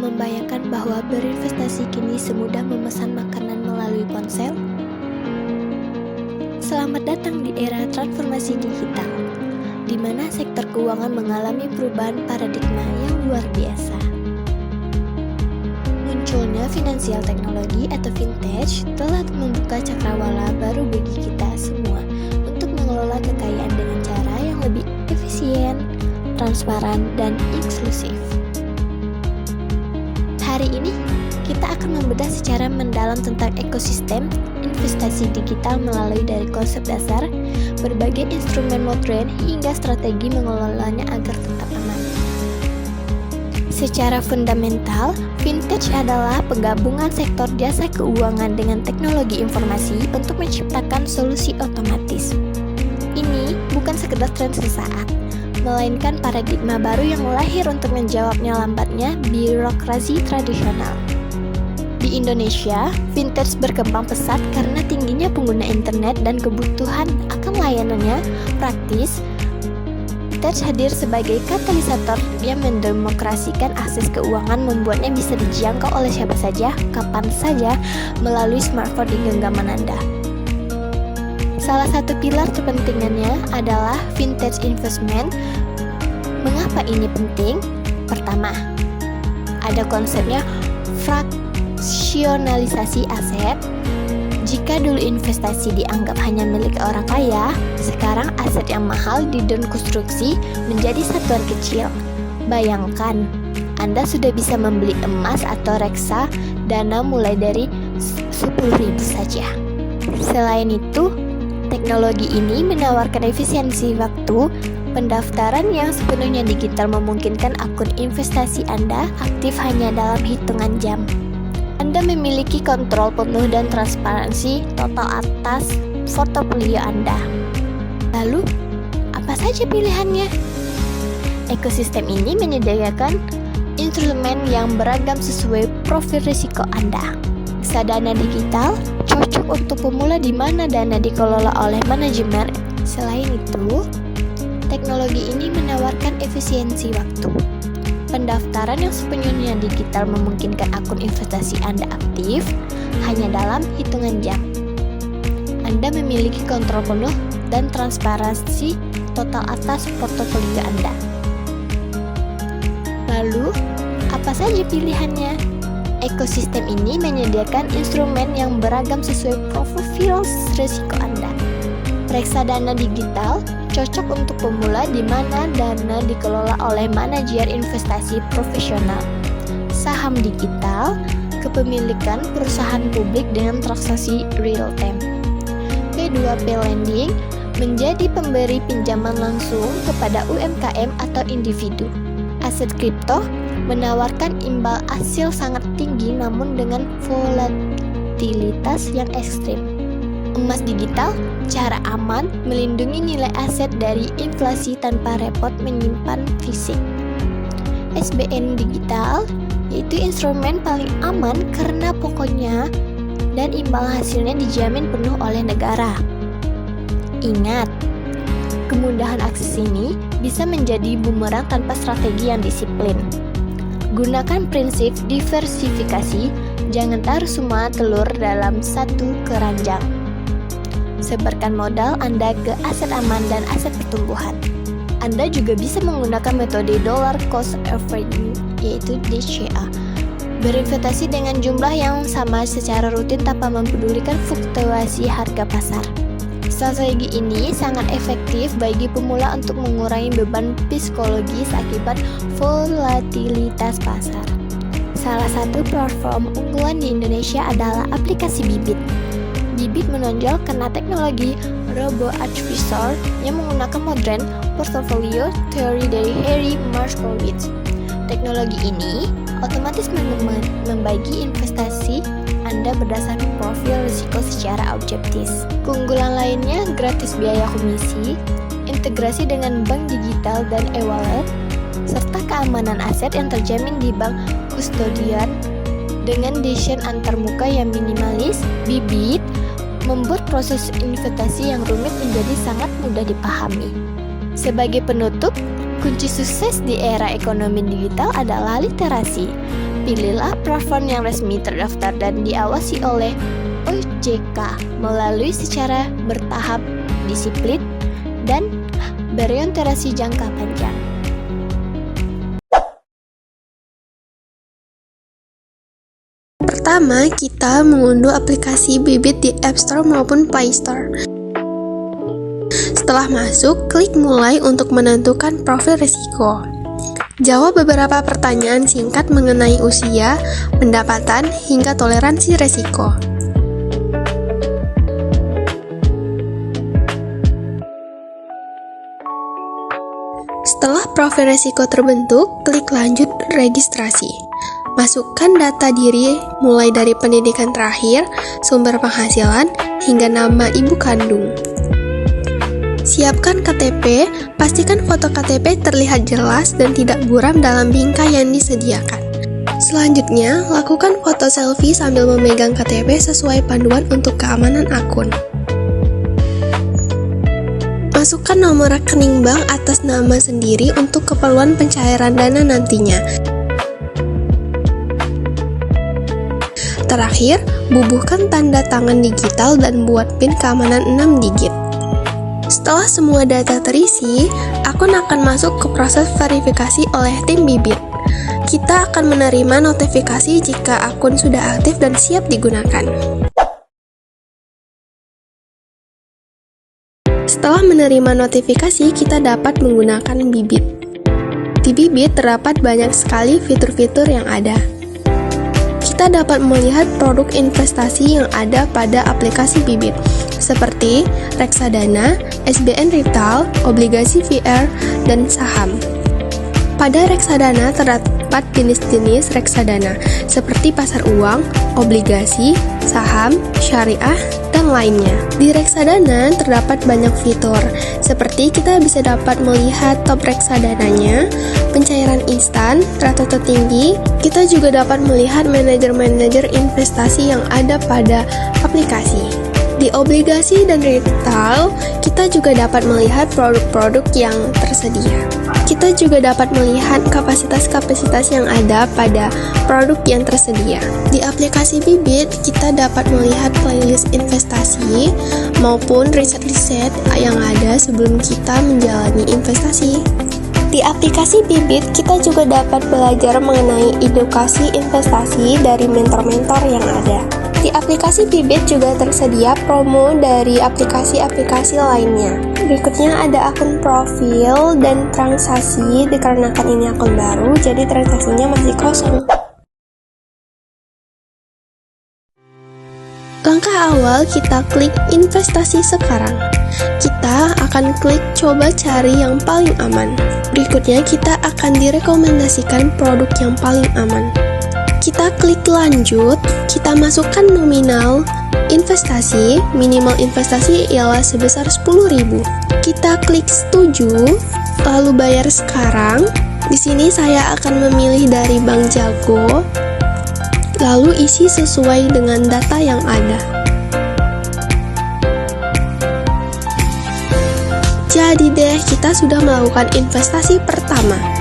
membayangkan bahwa berinvestasi kini semudah memesan makanan melalui ponsel? Selamat datang di era transformasi digital, di mana sektor keuangan mengalami perubahan paradigma yang luar biasa. Munculnya finansial teknologi atau fintech telah membuka cakrawala baru bagi kita semua untuk mengelola kekayaan dengan cara yang lebih efisien, transparan, dan inklusif. Hari ini, kita akan membedah secara mendalam tentang ekosistem investasi digital melalui dari konsep dasar, berbagai instrumen modern, hingga strategi mengelolanya agar tetap aman. Secara fundamental, fintech adalah penggabungan sektor jasa keuangan dengan teknologi informasi untuk menciptakan solusi otomatis. Ini bukan sekedar tren sesaat, melainkan paradigma baru yang lahir untuk menjawabnya lambatnya birokrasi tradisional. Di Indonesia, fintech berkembang pesat karena tingginya pengguna internet dan kebutuhan akan layanannya praktis. Fintech hadir sebagai katalisator yang mendemokrasikan akses keuangan, membuatnya bisa dijangkau oleh siapa saja, kapan saja, melalui smartphone di genggaman Anda. Salah satu pilar kepentingannya adalah fintech investment. Mengapa ini penting? Pertama, ada konsepnya fraksionalisasi aset. Jika dulu investasi dianggap hanya milik orang kaya, sekarang aset yang mahal didekonstruksi menjadi satuan kecil. Bayangkan, Anda sudah bisa membeli emas atau reksa dana mulai dari 10.000 saja. Selain itu, teknologi ini menawarkan efisiensi waktu. Pendaftaran yang sepenuhnya digital memungkinkan akun investasi Anda aktif hanya dalam hitungan jam. Anda memiliki kontrol penuh dan transparansi total atas portofolio Anda. Lalu, apa saja pilihannya? Ekosistem ini menyediakan instrumen yang beragam sesuai profil risiko Anda. Reksadana digital cocok untuk pemula di mana dana dikelola oleh manajemen. Selain itu, teknologi ini menawarkan efisiensi waktu. Pendaftaran yang sepenuhnya digital memungkinkan akun investasi Anda aktif hanya dalam hitungan jam. Anda memiliki kontrol penuh dan transparansi total atas portofolio Anda. Lalu, apa saja pilihannya? Ekosistem ini menyediakan instrumen yang beragam sesuai profil risiko Anda. Reksadana digital cocok untuk pemula di mana dana dikelola oleh manajer investasi profesional. Saham digital, kepemilikan perusahaan publik dengan transaksi real time. P2P lending menjadi pemberi pinjaman langsung kepada UMKM atau individu. Aset kripto menawarkan imbal hasil sangat tinggi namun dengan volatilitas yang ekstrim. Emas digital, cara aman melindungi nilai aset dari inflasi tanpa repot menyimpan fisik. SBN digital, yaitu instrumen paling aman karena pokoknya dan imbal hasilnya dijamin penuh oleh negara. Ingat, kemudahan akses ini bisa menjadi bumerang tanpa strategi yang disiplin. Gunakan prinsip diversifikasi, jangan taruh semua telur dalam satu keranjang. Sebarkan modal Anda ke aset aman dan aset pertumbuhan. Anda juga bisa menggunakan metode dollar cost averaging, yaitu DCA. Berinvestasi dengan jumlah yang sama secara rutin tanpa mempedulikan fluktuasi harga pasar. Strategi ini sangat efektif bagi pemula untuk mengurangi beban psikologis akibat volatilitas pasar. Salah satu platform unggulan di Indonesia adalah aplikasi Bibit. Bibit menonjol karena teknologi robo-advisor yang menggunakan modern portfolio teori dari Harry Markowitz. Teknologi ini otomatis membagi investasi Anda berdasarkan profil risiko secara objektif. Keunggulan lainnya gratis biaya komisi, integrasi dengan bank digital dan e-wallet, serta keamanan aset yang terjamin di bank kustodian dengan desain antarmuka yang minimalis. Bibit membuat proses investasi yang rumit menjadi sangat mudah dipahami. Sebagai penutup, kunci sukses di era ekonomi digital adalah literasi. Pilihlah platform yang resmi terdaftar dan diawasi oleh OJK melalui secara bertahap, disiplin, dan berorientasi jangka panjang. Pertama, kita mengunduh aplikasi Bibit di App Store maupun Play Store. Setelah masuk, klik mulai untuk menentukan profil risiko. Jawab beberapa pertanyaan singkat mengenai usia, pendapatan, hingga toleransi risiko. Setelah profil risiko terbentuk, klik lanjut registrasi. Masukkan data diri mulai dari pendidikan terakhir, sumber penghasilan, hingga nama ibu kandung. Siapkan KTP, pastikan foto KTP terlihat jelas dan tidak buram dalam bingkai yang disediakan. Selanjutnya, lakukan foto selfie sambil memegang KTP sesuai panduan untuk keamanan akun. Masukkan nomor rekening bank atas nama sendiri untuk keperluan pencairan dana nantinya. Terakhir, bubuhkan tanda tangan digital dan buat PIN keamanan 6 digit. Setelah semua data terisi, akun akan masuk ke proses verifikasi oleh tim Bibit. Kita akan menerima notifikasi jika akun sudah aktif dan siap digunakan. Setelah menerima notifikasi, kita dapat menggunakan Bibit. Di Bibit terdapat banyak sekali fitur-fitur yang ada. Kita dapat melihat produk investasi yang ada pada aplikasi Bibit, seperti reksadana, SBN Retail, obligasi VR, dan saham. Pada reksadana terdapat jenis-jenis reksadana, seperti pasar uang, obligasi, saham, syariah, dan lainnya. Di reksadana terdapat banyak fitur, seperti kita bisa dapat melihat top reksadananya, pencairan instan, rata tertinggi. Kita juga dapat melihat manajer-manajer investasi yang ada pada aplikasi. Di obligasi dan retail, kita juga dapat melihat produk-produk yang tersedia. Kita juga dapat melihat kapasitas-kapasitas yang ada pada produk yang tersedia. Di aplikasi Bibit, kita dapat melihat playlist investasi maupun riset-riset yang ada sebelum kita menjalani investasi. Di aplikasi Bibit, kita juga dapat belajar mengenai edukasi investasi dari mentor-mentor yang ada. Di aplikasi Bibit juga tersedia promo dari aplikasi-aplikasi lainnya. Berikutnya ada akun profil dan transaksi, dikarenakan ini akun baru, jadi transaksinya masih kosong. Langkah awal, kita klik investasi sekarang. Kita akan klik coba cari yang paling aman. Berikutnya kita akan direkomendasikan produk yang paling aman. Kita klik lanjut, kita masukkan nominal investasi, minimal investasi ialah sebesar 10.000. Kita klik setuju, lalu bayar sekarang. Di sini saya akan memilih dari Bank Jago, lalu isi sesuai dengan data yang ada. Jadi deh, kita sudah melakukan investasi pertama.